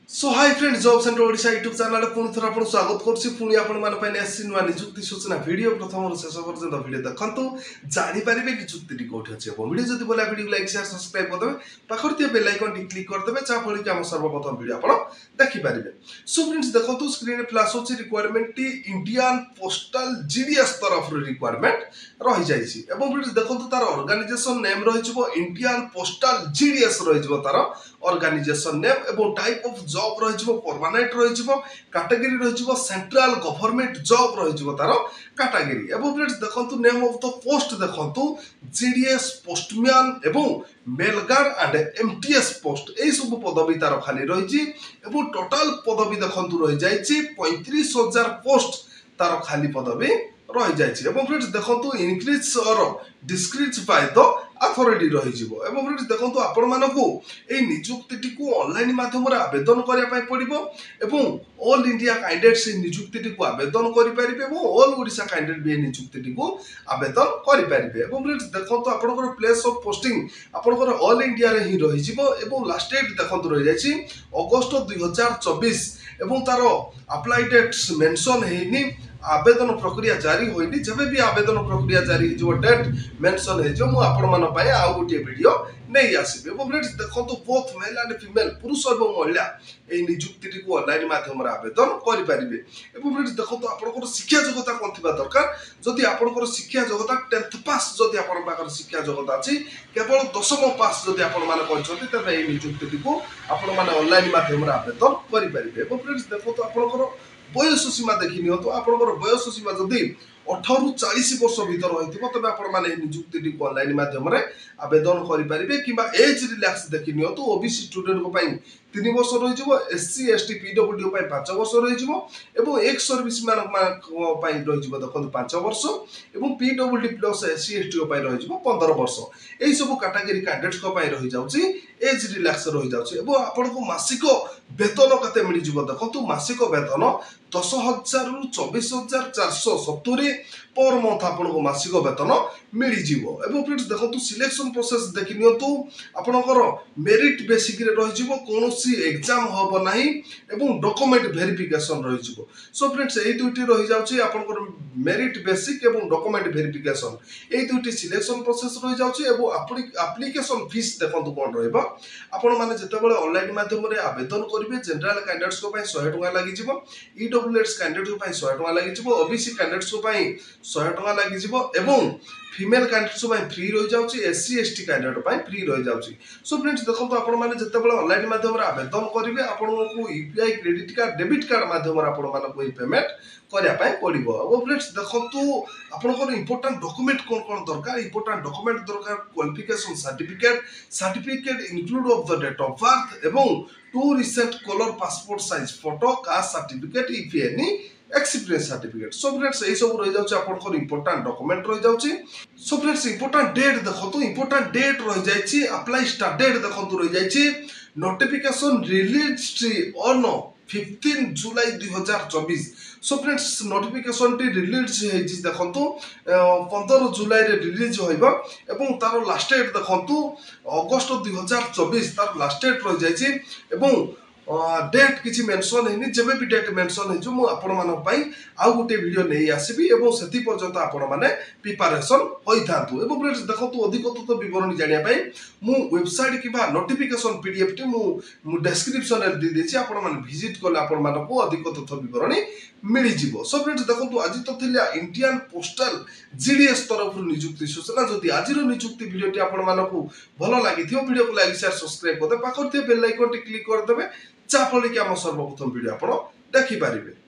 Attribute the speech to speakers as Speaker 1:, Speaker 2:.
Speaker 1: सो hi friends job centre Odisha YouTube channel पुणी थर आपन स्वागत करछि पुणी आपन मान पय आसी नुवा नियुक्ति सूचना वीडियो प्रथम शेष पर्यंत वीडियो देखंतु जानि पारिबे नियुक्ति कोठी अछि अपन वीडियो जदि बोला वीडियो लाइक शेयर सब्सक्राइब कर देबे पाखर ते बेल आइकन टी क्लिक कर देबे चा फळि कि हम सर्वप्रथम वीडियो आपन देखि पारिबे। सो फ्रेंड्स देखंतु स्क्रीन पे फ्लैश होछि रिक्वायरमेंट टी इंडियन पोस्टल जीडीएस तरफ रिक्वायरमेंट रहि जाइछि एवं फ्रेंड्स देखंतु तार ऑर्गेनाइजेशन नेम रहि जबो इंडियन पोस्टल जीडीएस रहि जबो तार ऑर्गेनाइजेशन नेम एवं टाइप ऑफ जॉब रही परमानेंट रही कैटेगरी रही सेंट्रल गवर्नमेंट जॉब रही तार कैटेगरी एवं फ्रेंड्स देखंतु नेम ऑफ द पोस्ट देखंतु जीडीएस पोस्टमैन एवं मेलगार्ड एंड एमटीएस पोस्ट ए सब पदवी तार खाली रही एवं टोटल पदवी देखंतु रही जाइछि 35,000 पोस्ट तार खाली पदवी रही जाइछि एवं फ्रेंड्स देखंतु इंक्रीज और डिस्क्रीज बाय द अथॉरिटी रही जिवो एवं फ्रेंड्स देखंतु आपण मानको ए नियुक्ति को ऑनलाइन माध्यम रे आवेदन करिया पय पड़िबो एवं ऑल इंडिया कैंडिडेट्स नियुक्ति को आवेदन करि परिबे एवं ऑल ओडिशा कैंडिडेट भी नियुक्ति को आवेदन करि परिबे एवं फ्रेंड्स देखंतु आपनकर प्लेस ऑफ पोस्टिंग आपनकर ऑल इंडिया रे ही रही जिवो एवं लास्ट डेट देखंतु रही जाइछि अगस्त 2024 एवं तारो अप्लाई डेट्स मेंशन हेनी आवेदन प्रक्रिया जारी होइनी जबे भी आवेदन प्रक्रिया जारी जो डेट मेंशन है जो मु आपण मन पाए आ गोटे वीडियो नहीं आसीबे एवं फ्रेंड्स देखंतु बोथ मेल एंड फीमेल पुरुष और महिला ए नियुक्ति को ऑनलाइन माध्यम रे आवेदन करि परिबे एवं फ्रेंड्स देखंतु आपनकर शिक्षा योग्यता कोन थिबा दरकार जदि आपनकर शिक्षा योग्यता 10th पास जदि आपण पाकर शिक्षा योग्यता अछि केवल 10th पास जदि आपण मान करछथि तबे ए नियुक्ति को आपण मान ऑनलाइन माध्यम रे आवेदन करि परिबे एवं फ्रेंड्स देखंतु आपनकर बयस सीमा देखि नियंतु आपनकर बयस सीमा जदि 18 ରୁ 40 वर्ष भीतर होइतिबो तबे आपण माने नियुक्ति को ऑनलाइन माध्यम रे आवेदन करि परिबे किबा एज रिलैक्स देखि नियंतु ओबीसी स्टूडेंट को पई 3 वर्ष रहि जिवो एससी एसटी पीडब्ल्यू पई 5 वर्ष रहि जिवो एवं एक्स सर्विस मान पई रहि जिवो देखन 5 वर्ष एवं पीडब्ल्यू प्लस एससी एसटी पई रहि जिवो 15 वर्ष एई सब कैटेगरी कैंडिडेट्स को पई रहि जाउची एज रिलैक्स रहि जाउची एवं आपण को मासिक वेतन कते मिलि जिवो देखंतु मासिक वेतन 10,000 ରୁ 24,470 पर मंथ आपण को मासिक वेतन मिलि जिवो एवं फ्रेंड्स देखंतु सिलेक्शन प्रोसेस देखि नियंतु आपनकर मेरिट बेसिक रे रहि जिवो कोनोसी एग्जाम होबो नाही एवं डॉक्यूमेंट वेरिफिकेशन रहि जिवो। सो फ्रेंड्स एई दुइटी रहि जाउची आपनकर मेरिट बेसिक एवं डॉक्यूमेंट वेरिफिकेशन एई दुइटी सिलेक्शन प्रोसेस रहि जाउची एवं एप्लीकेशन फीस देखंतु कोन रहइबो आपण माने जते बेले ऑनलाइन माध्यम रे आवेदन करिवे जनरल कैंडिडेट्स को पई 100 टका लागि जिवो ईडब्ल्यूएस कैंडिडेट को पई 100 टका लागि जिवो ओबीसी कैंडिडेट्स को पई 100 टका लागि जिवो एवं फीमेल कैंडिडेट्स को फ्री रही जाउची एससी एसटी कैंडिडेट पई फ्री रही जाउची। सो फ्रेंड्स देखंतु आपण माने जते बेले ऑनलाइन माध्यम रे आवेदन करिवे आपण को UPI credit card debit card माध्यम रे आपण माने कोई पेमेंट करिया पई पड़िबो अब फ्रेंड्स देखंतु आपण को इंपोर्टेंट डॉक्यूमेंट कोन कोन दरकार इंपोर्टेंट डॉक्यूमेंट दरकार qualification certificate include of the date of birth एवं 2 recent colour passport size photo caste certificate if any experience certificate. So friends ए सब रहि जाउची आपन इंपोर्टेंट डॉक्यूमेंट रहि जाउची। सो फ्रेंड्स इंपोर्टेंट डेट देखंतु इंपोर्टेंट डेट रहि जाइची अप्लाई स्टार्ट डेट देखंतु रहि जाइची notification released on 15 July 2024। So friends notification टी रिलीज हेजी देखंतु 15 जुलाई रे रिलीज होइबो एवं तार लास्ट डेट देखंतु अगस्त 2024 तार लास्ट डेट रहि जाइची एवं डेट किछि मेंशन हेनी जेबे भी डेट मेंशन हे जो मु आपण मान पई आ गुटे वीडियो नै आसीबी एवं सेति पर्यंत आपण माने प्रिपरेशन होई थांतु एवं फ्रेंड्स देखंतु अधिक तथ्य विवरणी जानिया पई मु वेबसाइट किबा नोटिफिकेशन पीडीएफ टी मु डिस्क्रिप्शन रे दे देछि आपण माने विजिट करले आपण मान को अधिक तथ्य विवरणी मिलि जिवो। सो फ्रेंड्स देखंतु आज तो थिला इंडियन पोस्टल जीडीएस तरफ नियुक्ति सूचना जदि आजिरो नियुक्ति वीडियो टी आपण मान को भलो लागिथियो वीडियो को लाइक शेयर सब्सक्राइब करते पाखर ते बेल आइकन टी क्लिक कर देबे चा फले कि हम सर्वप्रथम वीडियो आपण देखि पारिबे।